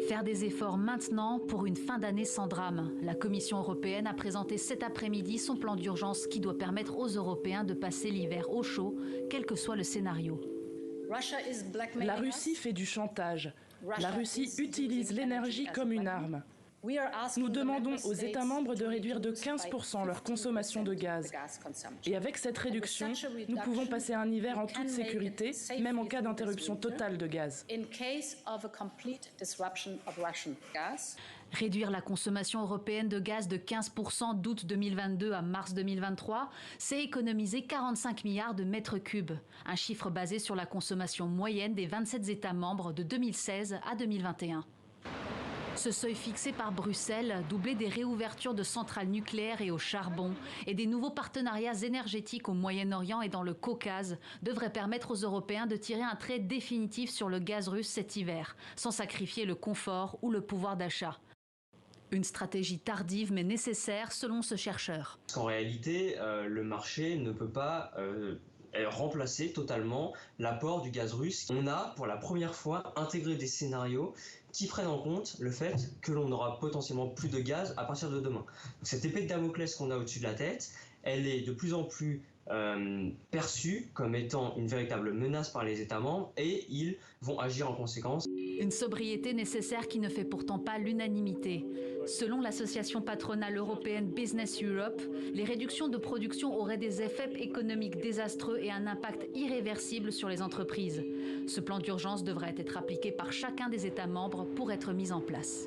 Faire des efforts maintenant pour une fin d'année sans drame. La Commission européenne a présenté cet après-midi son plan d'urgence qui doit permettre aux Européens de passer l'hiver au chaud, quel que soit le scénario. La Russie fait du chantage. La Russie utilise l'énergie comme une arme. Nous demandons aux États membres de réduire de 15% leur consommation de gaz. Et avec cette réduction, nous pouvons passer un hiver en toute sécurité, même en cas d'interruption totale de gaz. Réduire la consommation européenne de gaz de 15% d'août 2022 à mars 2023, c'est économiser 45 milliards de mètres cubes. Un chiffre basé sur la consommation moyenne des 27 États membres de 2016 à 2021. Ce seuil fixé par Bruxelles, doublé des réouvertures de centrales nucléaires et au charbon et des nouveaux partenariats énergétiques au Moyen-Orient et dans le Caucase, devrait permettre aux Européens de tirer un trait définitif sur le gaz russe cet hiver, sans sacrifier le confort ou le pouvoir d'achat. Une stratégie tardive mais nécessaire selon ce chercheur. En réalité, le marché ne peut pas remplacer totalement l'apport du gaz russe. On a pour la première fois intégré des scénarios qui prennent en compte le fait que l'on aura potentiellement plus de gaz à partir de demain. Donc, cette épée de Damoclès qu'on a au-dessus de la tête, elle est de plus en plus perçue comme étant une véritable menace par les États membres et ils vont agir en conséquence. Une sobriété nécessaire qui ne fait pourtant pas l'unanimité. Selon l'association patronale européenne Business Europe, les réductions de production auraient des effets économiques désastreux et un impact irréversible sur les entreprises. Ce plan d'urgence devrait être appliqué par chacun des États membres pour être mis en place.